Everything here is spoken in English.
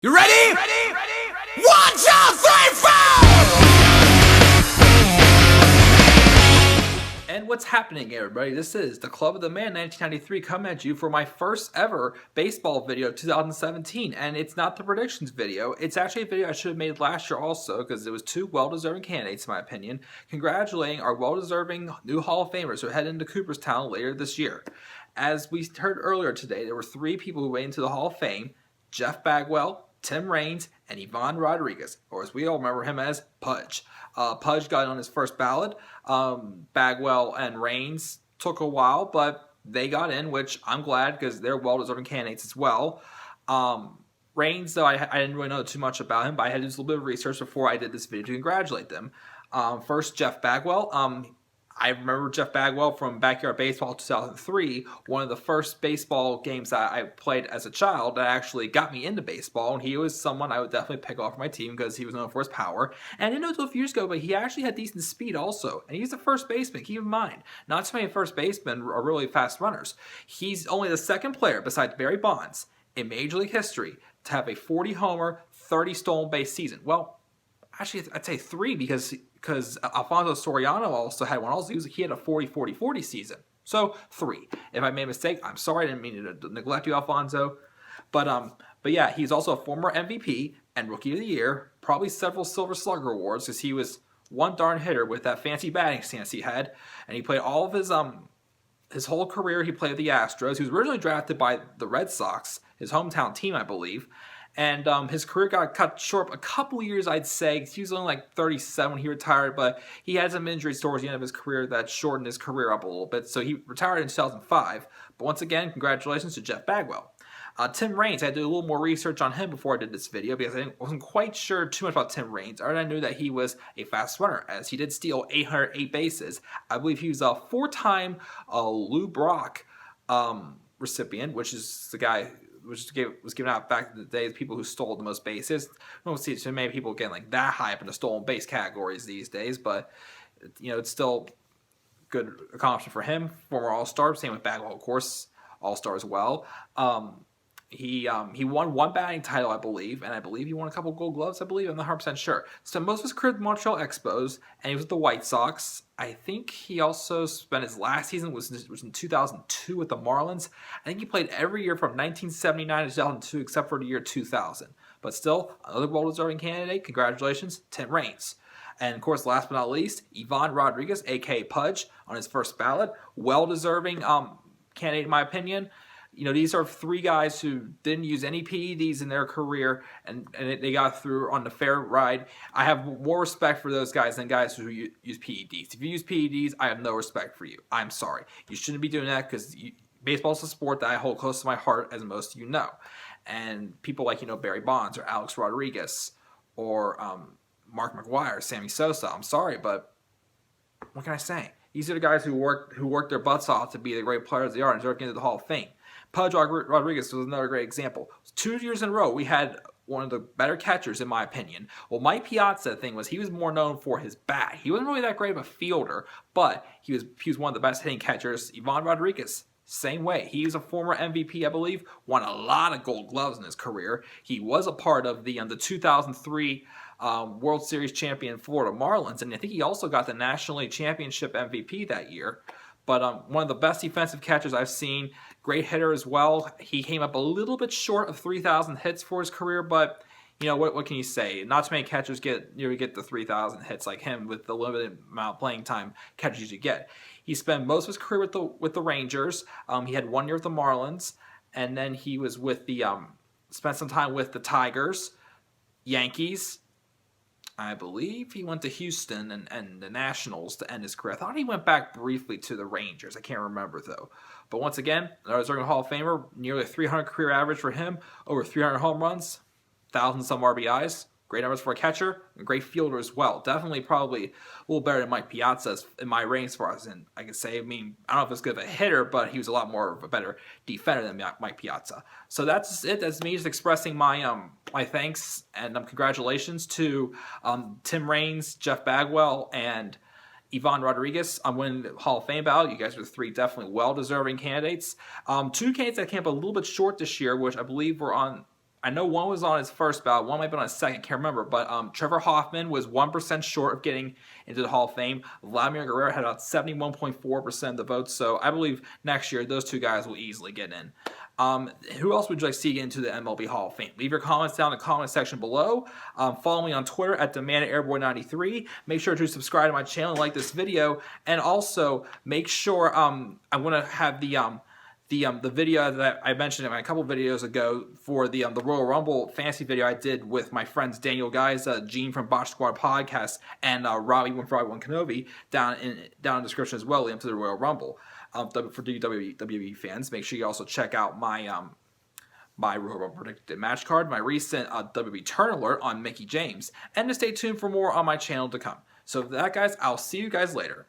You ready? Ready? Ready? 1, 2, 3, 4! And what's happening, everybody? This is the Club of the Man 1993 coming at you for my first ever baseball video 2017. And it's not the predictions video. It's actually a video I should have made last year also because it was two well-deserving candidates, in my opinion, congratulating our well-deserving new Hall of Famers who head into Cooperstown later this year. As we heard earlier today, there were three people who went into the Hall of Fame: Jeff Bagwell, Tim Raines, and Pudge Rodriguez, or as we all remember him as, Pudge. Pudge got on his first ballot. Bagwell and Raines took a while, but they got in, which I'm glad because they're well-deserving candidates as well. Raines, though, I didn't really know too much about him, but I had to do a little bit of research before I did this video to congratulate them. First, Jeff Bagwell. I remember Jeff Bagwell from Backyard Baseball 2003, one of the first baseball games that I played as a child that actually got me into baseball, and he was someone I would definitely pick off my team because he was known for his power. And I didn't know until a few years ago, but he actually had decent speed also, and he's a first baseman, keep in mind. Not too many first basemen are really fast runners. He's only the second player, besides Barry Bonds, in Major League history to have a 40-homer, 30 stolen base season. Well, actually, I'd say three because Alfonso Soriano also had one. Also, he had a 40-40-40 season. So, three. If I made a mistake, I'm sorry. I didn't mean to neglect you, Alfonso. But yeah, he's also a former MVP and Rookie of the Year. Probably several Silver Slugger awards because he was one darn hitter with that fancy batting stance he had. And he played all of his whole career. He played with the Astros. He was originally drafted by the Red Sox, his hometown team, I believe. And his career got cut short a couple years, I'd say. He was only like 37 when he retired, but he had some injuries towards the end of his career that shortened his career up a little bit. So he retired in 2005. But once again, congratulations to Jeff Bagwell. Tim Raines, I had to do a little more research on him before I did this video because I wasn't quite sure too much about Tim Raines. I knew that he was a fast runner, as he did steal 808 bases. I believe he was a four-time Lou Brock recipient, which is the guy was given out back in the day, the people who stole the most bases. I don't see too many people getting like that high up in the stolen base categories these days, but it's still good accomplishment for him. Former All-Star, same with Bagwell, of course, All-Star as well. He won one batting title, I believe, and I believe he won a couple Gold Gloves, I believe. I'm not 100% sure. So most of his career with the Montreal Expos, and he was with the White Sox. I think he also spent his last season was in 2002 with the Marlins. I think he played every year from 1979 to 2002 except for the year 2000. But still, another well-deserving candidate. Congratulations, Tim Raines. And of course, last but not least, Pudge Rodriguez, a.k.a. Pudge, on his first ballot. Well-deserving candidate, in my opinion. These are three guys who didn't use any PEDs in their career, and they got through on the fair ride. I have more respect for those guys than guys who use PEDs. If you use PEDs, I have no respect for you. I'm sorry. You shouldn't be doing that because baseball is a sport that I hold close to my heart, as most of you know. And people like, Barry Bonds or Alex Rodriguez or Mark McGwire, Sammy Sosa, I'm sorry, but what can I say? These are the guys who worked their butts off to be the great players they are and deserve to get into the Hall of Fame. Pudge Rodriguez was another great example. 2 years in a row, we had one of the better catchers, in my opinion. Well, Mike Piazza thing was he was more known for his bat. He wasn't really that great of a fielder, but he was one of the best hitting catchers. Pudge Rodriguez, same way. He was a former MVP, I believe, won a lot of Gold Gloves in his career. He was a part of the 2003 World Series champion Florida Marlins, and I think he also got the National League Championship MVP that year. But one of the best defensive catchers I've seen. Great hitter as well. He came up a little bit short of 3,000 hits for his career, but what can you say? Not too many catchers get the 3,000 hits like him with the limited amount of playing time catchers usually get. He spent most of his career with the Rangers. He had 1 year with the Marlins, and then he was with spent some time with the Tigers, Yankees. I believe he went to Houston and the Nationals to end his career. I thought he went back briefly to the Rangers. I can't remember, though. But once again, another deserving Hall of Famer, nearly a 300 career average for him, over 300 home runs, 1,000-some RBIs. Great numbers for a catcher, and great fielder as well. Definitely probably a little better than Mike Piazza in my range as far as I can say. I don't know if it's good of a hitter, but he was a lot more of a better defender than Mike Piazza. So that's it. That's me just expressing my my thanks and congratulations to Tim Raines, Jeff Bagwell, and Pudge Rodriguez on winning the Hall of Fame ballot. You guys are three definitely well-deserving candidates. Two candidates that came up a little bit short this year, which I believe were on I know one was on his first ballot, one might have been on his second, can't remember. But Trevor Hoffman was 1% short of getting into the Hall of Fame. Vladimir Guerrero had about 71.4% of the votes. So I believe next year those two guys will easily get in. Who else would you like to see get into the MLB Hall of Fame? Leave your comments down in the comment section below. Follow me on Twitter at DemandedAirboy93. Make sure to subscribe to my channel and like this video. And also make sure I want to have the video that I mentioned in a couple videos ago for the Royal Rumble fantasy video I did with my friends Daniel Guys, Gene from Botch Squad Podcast, and Robbie from Robbie One Kenobi down in the description as well, to the Royal Rumble. For WWE fans, make sure you also check out my my Royal Rumble predicted match card, my recent WWE turn alert on Mickey James, and to stay tuned for more on my channel to come. So for that, guys, I'll see you guys later.